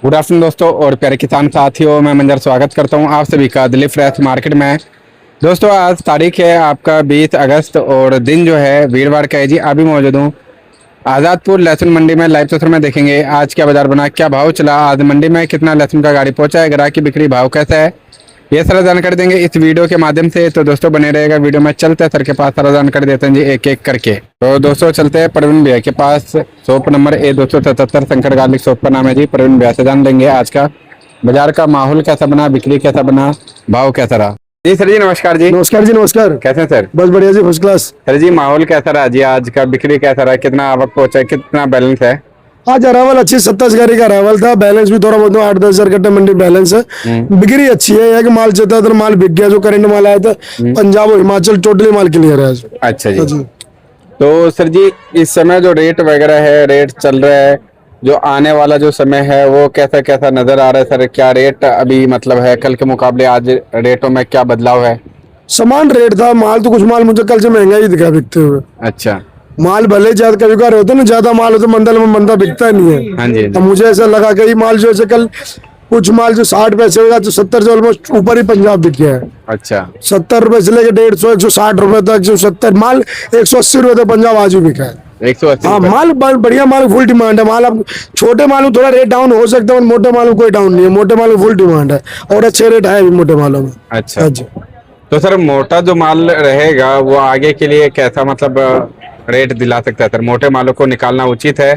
Good afternoon दोस्तों और प्यारे किसान साथियों, मैं मंजर स्वागत करता हूं आप सभी का दिलीप फ्रेश मार्केट में। दोस्तों आज तारीख है आपका 20 अगस्त और दिन जो है वीरवार का है जी। अभी मौजूद हूं आज़ादपुर लहसुन मंडी में। लाइव तस्वीर में देखेंगे आज क्या बाजार बना, क्या भाव चला, आज मंडी में कितना लहसुन का गाड़ी पहुंचा है, ग्राहक की बिक्री भाव कैसा है, ये सारा जानकारी देंगे इस वीडियो के माध्यम से। तो दोस्तों बने रहेगा वीडियो में। चलते हैं सर के पास, सारा जानकारी देते हैं जी एक एक करके। तो दोस्तों चलते हैं प्रवीण भैया के पास। Shop number A277 Shankar garlic shop का नाम है जी। प्रवीण भैया से जान लेंगे आज का बाजार का माहौल कैसा बना, बिक्री कैसा बना, भाव कैसा रहा। जी सर जी नमस्कार जी। नमस्कार जी नमस्कार। कैसे हैं सर? बस बढ़िया जी, फर्स्ट क्लास। सर जी माहौल कैसा रहा जी, आज का बिक्री कैसा रहा, कितना आवक पहुंचा है, कितना बैलेंस है? आज अरावल अच्छी 27 गाड़ी का अरावल था। बैलेंस भी थोड़ा बहुत 8-10 हजार कट्टे मंडी बैलेंस है। बिक्री अच्छी है, कि माल ज्यादातर माल बिक गया। जो करंट माल आया था पंजाब और हिमाचल टोटली माल क्लियर है आज। अच्छा जी। तो सर जी इस समय जो रेट वगैरह है, रेट चल रहा है, जो आने वाला जो समय है वो कैसा कैसा नजर आ रहा है सर? क्या रेट अभी मतलब है कल के मुकाबले आज रेटों में क्या बदलाव है? समान रेट था माल तो, कुछ माल मुझे कल से महंगा ही दिखा बिकते हुए। अच्छा। माल भले ज्यादा कभी कभार होता है ना, ज्यादा माल हो तो मंडल में मंदा बिकता नहीं है। हाँ जी। तो मुझे ऐसा लगा कि माल जो है कल कुछ माल जो 60 पैसे होगा तो 70 से ऑलमोस्ट ऊपर ही पंजाब बिक गया है। अच्छा। 70 रुपए से लेके 150 160 रुपए तक, 170 माल 180 रुपए तक पंजाब आज भी बिका है। 180। हाँ माल बढ़िया माल, फुल डिमांड है माल। अब छोटे माल में थोड़ा रेट डाउन हो सकता है, मोटे माल में कोई डाउन नहीं है। मोटे माल में फुल डिमांड है और अच्छे रेट है भी मोटे मालों में। अच्छा। तो सर मोटा जो माल रहेगा वो आगे के लिए कैसा मतलब रेट दिला सकता है सर? मोटे मालों को निकालना उचित है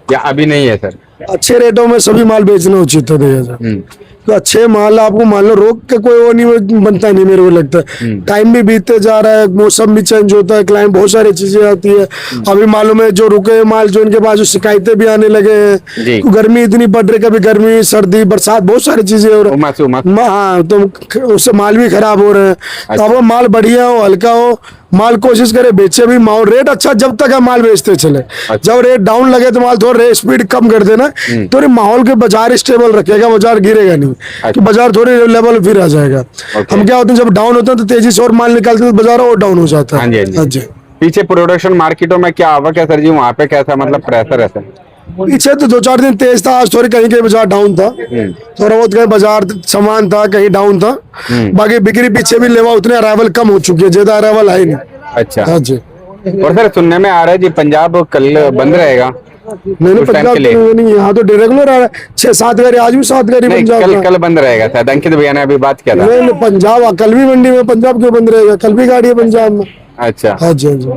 या अभी नहीं है सर? अच्छे रेटों में सभी माल बेचना उचित है भैया सर। तो अच्छे माल आपको मान लो रोक के कोई वो नहीं बनता, नहीं मेरे को लगता है। टाइम भी बीतते जा रहा है, मौसम भी चेंज होता है, क्लाइमेट बहुत सारी चीजें आती है। अभी मालूम है जो रुके माल जो इनके पास जो शिकायतें भी आने लगे हैं, तो गर्मी इतनी बढ़ रही, कभी गर्मी सर्दी बरसात बहुत सारी चीजें हो रही है। हाँ तो उससे माल भी खराब हो रहे हैं। तो अब माल बढ़िया हो, हल्का हो, माल कोशिश करे बेचे भी। माल रेट अच्छा जब तक है माल बेचते चले। जब रेट डाउन लगे तो माल थोड़ा रेट स्पीड कम कर देना, तो माहौल के बाजार स्टेबल रखेगा, बाजार गिरेगा नहीं। तो बाजार थोड़ी लेवल फिर आ जाएगा। हम क्या होते हैं जब डाउन होता है तो तेजी से और माल निकालते हैं तो बाजार और डाउन हो जाता है। हाँ जी। पीछे प्रोडक्शन मार्केटों में क्या आवक है सर जी, वहाँ पे कैसा मतलब प्रेशर है सर? पीछे तो 2-4 दिन तेज था, आज थोड़ी कहीं कहीं बाजार डाउन था। थोड़ा बहुत कहीं बाजार समान था, कहीं डाउन था। बाकी बिक्री पीछे भी लेवा उतने अराइवल कम हो चुकी है, ज्यादा अराइवल है नहीं। अच्छा। हाँ जी। और सर सुनने में आ रहा है जी पंजाब कल बंद रहेगा। नहीं पंजाब नहीं, यहाँ तो रेगुलर आ रहा है। 6-7 गाड़ी आज भी 7 गाड़ी पंजाब कल बंद रहेगा शायद, अंकित भैया ने अभी बात किया था। नहीं पंजाब कल भी मंडी में, पंजाब क्यों बंद रहेगा? कल भी गाड़ी है पंजाब में। अच्छा। हाँ जी हाँ जी।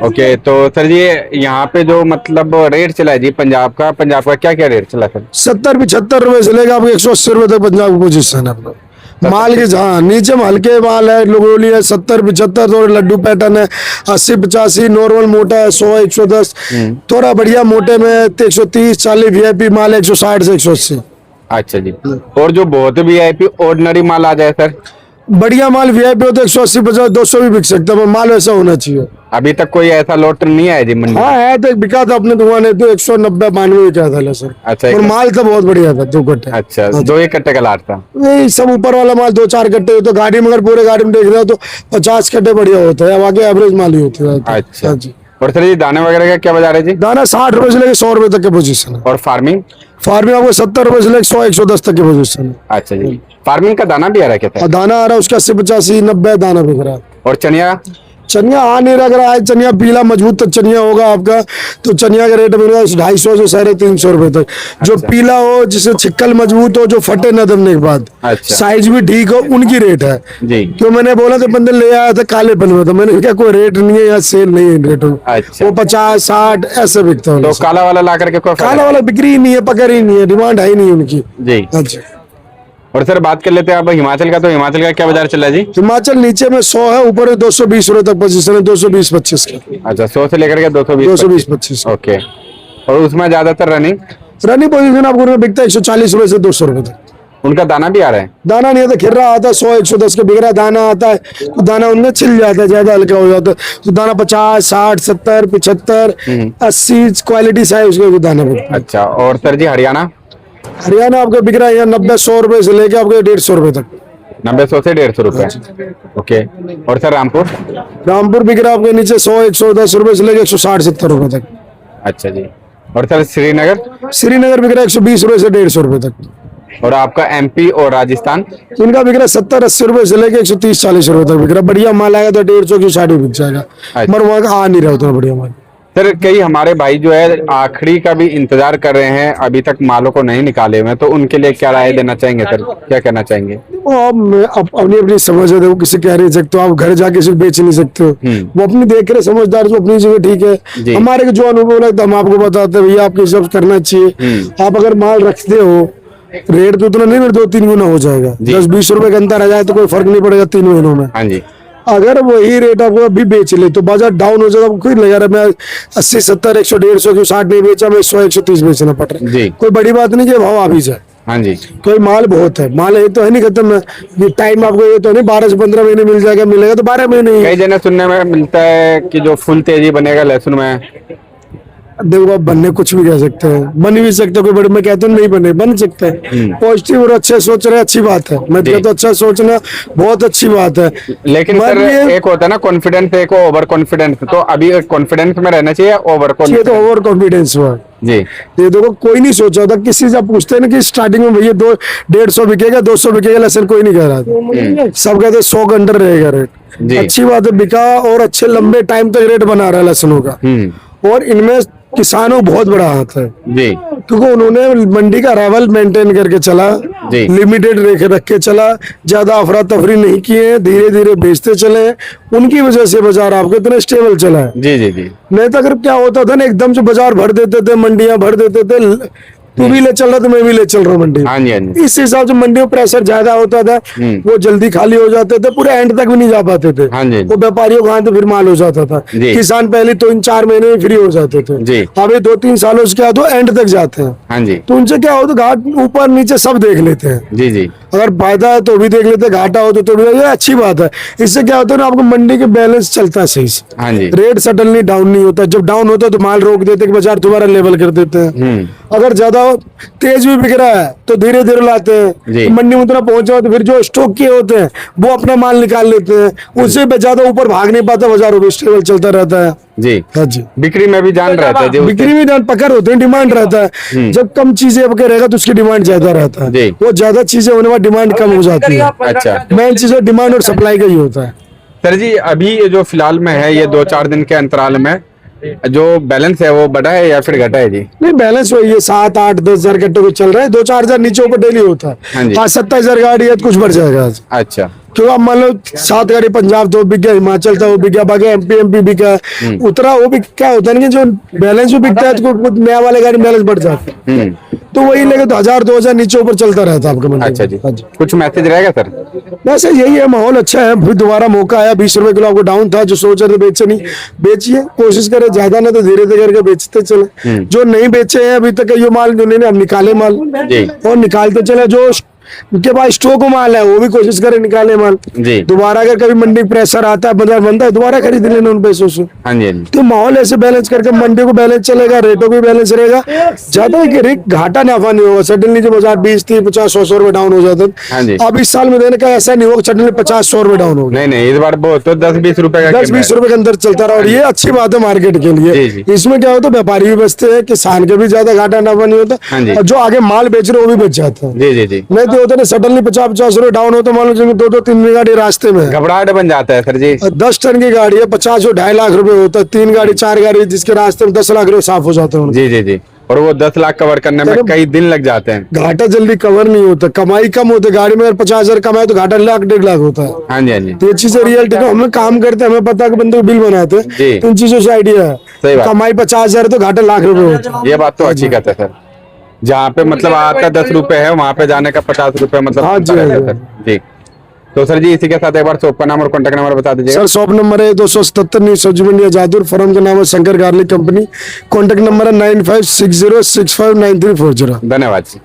ओके। तो सर जी यहाँ पे जो मतलब रेट चला है जी पंजाब का क्या क्या रेट चला सर? 70-75 रुपए से लेकर आपको 180 रुपए तक पंजाब की पोजीशन है अपना माल के। हाँ नीचे में हल्के माल है, लोगोली है 70-75, और लड्डू पैटर्न है 80-85, नॉर्मल मोटा है 100-110, थोड़ा बढ़िया मोटे में 130-40, VIP माल 160 से 180। अच्छा जी। और जो बहुत VIP ऑर्डिनरी माल आ जाए सर? बढ़िया माल VIP हो तो 180-50-200 भी बिक सकता है, माल वैसा होना चाहिए। अभी तक कोई ऐसा लॉट नहीं आया जी मंडी? हाँ है तो बिका था अपने दुकान है तो 190-92 क्या था सर। अच्छा। और माल तो बहुत बढ़िया था, 2 कट्टे। अच्छा 2 कट्टे का लाट था? नहीं सब ऊपर वाला माल 2-4 कट्टे तो गाड़ी में, अगर पूरे गाड़ी में देख रहे हो तो 50 कट्टे बढ़िया होता है, आगे एवरेज माल ही होती है। अच्छा जी। और सर ये दाने वगैरह का क्या बाजार है जी? दाना 60 रुपए से लेकर 100 रुपए तक के पोजीशन है। और फार्मिंग आपको 70 रुपए से लेकर 100-110 तक की पोजीशन है। अच्छा जी। फार्मिंग का दाना भी आ रहा है क्या? दाना आ रहा है उसका 80-85-90 दाना बिक रहा है। और चनिया आ नहीं लग रहा है। चनिया पीला मजबूत तक चनिया होगा आपका, तो चनिया का रेट मिलेगा 250 से 350 रुपए तक। जो पीला हो, जिसे छिक्कल मजबूत हो, जो फटे न दबने के बाद, साइज भी ठीक हो, उनकी रेट है जी। क्यों मैंने बोला तो बंदे ले आया था काले पन में, तो मैंने क्या कोई रेट नहीं है, यहाँ सेल नहीं है रेट। वो 50-60 ऐसे बिकता है। तो काला वाला ला करके काला वाला बिक्री ही नहीं है, पकड़ ही नहीं है, डिमांड है ही नहीं उनकी जी। अच्छा। और सर बात कर लेते हैं आप हिमाचल का, तो हिमाचल का क्या बाजार चल रहा है जी? हिमाचल नीचे में 100 है, ऊपर में 220 रुपए तक पोजीशन है, 220-25 का। अच्छा 100 से लेकर के 220-25। ओके। और उसमें ज्यादातर रनिंग पोजीशन आपको बिकता है 140 रुपए से 200 रुपए तक। उनका दाना भी आ रहा है? दाना नहीं आता, खिर्रा आता है 100-110 का बिक रहा दाना आता है, तो दाना उनमें छिल जाता है, ज्यादा हल्का हो जाता है, तो दाना 50-60-70-75 80 क्वालिटी साइज उसके दाना बिकता है। अच्छा। और सर जी हरियाणा आपका बिक रहा है 90-100 रुपए से लेके आपको 150 रुपए तक। 90-100 से 150 रुपए। ओके। और सर रामपुर बिक रहा है आपके नीचे 100-110 रुपए से लेके 160-70 रुपए तक। अच्छा जी। और सर श्रीनगर? श्रीनगर बिक रहा है 120 रुपए से 150 रुपए तक। और आपका एमपी और राजस्थान? इनका बिक रहा है 70-80 रुपए से लेके 130-40 रुपए तक बिक रहा है। बढ़िया माल आएगा तो 150 की 60 बिक जाएगा, अच्छा। मगर वहाँ का आ नहीं रहा उतना बढ़िया माल। सर कई हमारे भाई जो है आखिरी का भी इंतजार कर रहे हैं, अभी तक मालों को नहीं निकाले हुए हैं, तो उनके लिए क्या राय देना चाहेंगे सर, क्या कहना चाहेंगे? वो आप अपनी अपनी समझ है, देखो किसी कह नहीं सकते हो, आप घर जाके सिर्फ बेच नहीं सकते हो। वो अपनी देख रहे समझदार जो अपनी जगह ठीक जी। है। हमारे जो अनुभव लगता है हम आपको बताते हैं, भैया आपके हिसाब से करना चाहिए। आप अगर माल रखते हो रेट तो उतना नहीं, 2-3 गुना हो जाएगा। 10-20 रुपए का अंतर आ जाए तो कोई फर्क नहीं पड़ेगा 3 महीनों में। हाँ जी। अगर वही रेट आपको अभी बेच ले तो बाजार डाउन हो जाएगा, कोई लगा रहा मैं 80, 70, 100, 150 की 60 नहीं बेचा, मैं 100, 130 बेचना पड़ रहा है। जी। कोई बड़ी बात नहीं कि भाव आ भी जाए। हाँ जी। कोई माल बहुत है, माल एक तो है नहीं खत्म है, ये टाइम आपको ये तो नहीं 12 से 15 महीने मिल जाएगा, मिलेगा तो 12 महीने ही। कई जगह सुनने में मिलता है कि जो फुल तेजी बनेगा लहसुन में। देखो आप बनने कुछ भी कह सकते हैं, बन भी सकते हैं, कोई बड़े में कहते हैं नहीं बने, बन सकते हैं। पॉजिटिव और अच्छे सोच रहे अच्छी बात है, मैं कहता हूं अच्छा सोचना बहुत अच्छी बात है। लेकिन सर एक होता है ना कॉन्फिडेंस, एक ओवर कॉन्फिडेंस, तो अभी कॉन्फिडेंस में रहना चाहिए ओवर ये कॉन्फिडेंस? तो ओवर कॉन्फिडेंस हुआ जी। ये देखो कोई नहीं सोचा था, किसी से आप पूछते हैं ना कि स्टार्टिंग में भैया 150 बिकेगा 200 बिकेगा लहसुन, कोई नहीं कह रहा था। सब कहते 100 के अंडर रहेगा रेट। जी। अच्छी बात है, बिका और अच्छे लंबे टाइम तक रेट बना रहा है लहसुनों का। और इनमें किसानों को बहुत बड़ा हाथ है, जी। क्योंकि उन्होंने मंडी का लेवल मेंटेन करके चला, जी। लिमिटेड रख के चला, ज्यादा अफरा तफरी नहीं किए, धीरे धीरे बेचते चले, उनकी वजह से बाजार आपको इतना स्टेबल चला है। जी जी जी। नहीं तो अगर क्या होता था ना, एकदम से बाजार भर देते थे, मंडियां भर देते थे, तू भी ले चल रहा तो मैं भी ले चल रहा हूँ मंडी। हाँ जी, हाँ जी। इस हिसाब से मंडी में प्रेशर ज्यादा होता था, वो जल्दी खाली हो जाते थे, पूरे एंड तक भी नहीं जा पाते थे। हाँ जी। वो व्यापारियों का फिर माल हो जाता था, जी। किसान पहले 3-4 महीने में फ्री हो जाते थे। जी। अभी 2-3 सालों से क्या तो एंड तक जाते हैं। हाँ जी। तो उनसे क्या होता, घाट ऊपर नीचे सब देख लेते हैं। जी जी। अगर फायदा है तो भी देख लेते हैं, घाटा हो तो भी, ये अच्छी बात है। इससे क्या होता है ना, आपको मंडी के बैलेंस चलता है सही से। हाँ जी। रेट सडनली डाउन नहीं होता, जब डाउन होता है तो माल रोक देते हैं कि बाजार दोबारा लेवल कर देते हैं। अगर ज्यादा तेज भी बिक रहा है तो धीरे धीरे लाते जी। हैं, मंडी में उतना पहुंचा तो फिर जो स्टॉक किए होते हैं वो अपना माल निकाल लेते हैं, उससे ज्यादा ऊपर भाग नहीं पाता, बाजार स्टेबल चलता रहता है। जी। हाँ जी। बिक्री में भी जान रहता है, जो बिक्री में पकड़ होते हैं, डिमांड रहता है। जब कम चीजें आपके रहेगा तो उसकी डिमांड ज्यादा रहता जी। है, वो ज्यादा चीजें होने में डिमांड कम हो जाती है। अच्छा। मेन चीज डिमांड और सप्लाई का ही होता है। सर जी, अभी ये जो फिलहाल में है, ये 2-4 दिन के अंतराल में जो बैलेंस है वो बढ़ा है या फिर घटा है जी? नहीं, बैलेंस वही है, 7, 8, 10 हजार कट्टे को चल रहा है, 2-4 हजार नीचे ऊपर डेली होता हाँ है। जी। आज 27 हजार गाड़ी है तो कुछ बढ़ जाएगा आज, अच्छा। क्यों आप मान लो 7 गाड़ी पंजाब तो बिक गया, हिमाचल था वो बिक गया, बाकी एमपी बिका, उतरा वो भी क्या होता है ना कि जो बैलेंस भी बिकता है तो कुछ नया वाले गाड़ी बैलेंस बढ़ जाता है, तो वही लेके तो 1000-2000 नीचे ऊपर चलता रहता है आपका मंडी। अच्छा जी। हाँ जी। कुछ मैसेज रहेगा सर? वैसे यही है, माहौल अच्छा है, फिर दोबारा मौका आया, 20 रुपए किलो आपको डाउन था, जो सोच रहे थे बेचे नहीं, बेचिए, कोशिश करें ज्यादा ना तो धीरे धीरे करके बेचते चले। जो नहीं बेचे हैं अभी तक ये माल जो नहीं निकाले माल, जी। और निकालते चले, जो उनके पास स्टॉक माल है वो भी कोशिश करें निकाले माल। जी। दोबारा अगर कभी मंडी प्रेशर आता है, बाजार बनता है, दोबारा खरीद लेना उन पैसों से। हाँ जी, हाँ जी। तो माहौल ऐसे बैलेंस करके मंडी को बैलेंस चलेगा, रेटों को भी बैलेंस रहेगा, ज्यादा घाटा नाफा नहीं होगा। सडनली जो बाजार 20, 30, 50, 100 रुपए डाउन हो जाता हाँ है, जी। अब इस साल में देने का ऐसा नहीं होगा सडनली 50-100 रुपए डाउन होगा। नहीं नहीं, इस बार बहुत तो 10-20 रुपए का 10-20 रुपए के अंदर चलता रहा, और ये अच्छी बात है मार्केट के जी, लिए। जी। इसमें क्या होता है, व्यापारी भी बचते हैं, किसान के भी ज्यादा घाटा नाफा नहीं होता, हाँ जी। और जो आगे माल बेच रहे हैं वो भी बच जाता है। जी जी जी। नहीं तो होता है सडनली 50-50 रुपए डाउन होता है, मान लो 2-3 गाड़ी रास्ते में है, घबराहट बन जाता है सर जी। 10 टन की गाड़ी है, 50 और 2.5 लाख रुपए होता है, 3 गाड़ी 4 गाड़ी जिसके रास्ते में 10 लाख रुपए साफ हो जाते हैं। जी जी जी। और वो 10 लाख कवर करने में कई दिन लग जाते हैं। घाटा जल्दी कवर नहीं होता, कमाई कम होती है। गाड़ी में अगर 50,000 कमाए तो घाटा 1-1.5 लाख होता है। हाँ जी, हाँ जी। तो ये चीजें रियलिटी है, हमें काम करते हैं, हमें पता है कि बंदे को बिल बनाते हैं, जी। इन चीजों से आइडिया सही है। बात। कमाई 50,000 तो घाटा लाख रुपए होता है। ये बात तो अच्छी कहते हैं सर, जहाँ पे मतलब आपका 10 रुपए है वहाँ पे जाने का 50 रुपए मतलब हाँ जी, होता रहता है हाँ सर। जी। तो सर जी, इसी के साथ एक बार शॉप का नाम और कॉन्टेक्ट नंबर बता दीजिए। सर शॉप नंबर है 277 न्यू सब्जी मंडी जादुर, फर्म का नाम है Shankar garlic company, contact number है 9560659340। धन्यवाद जी।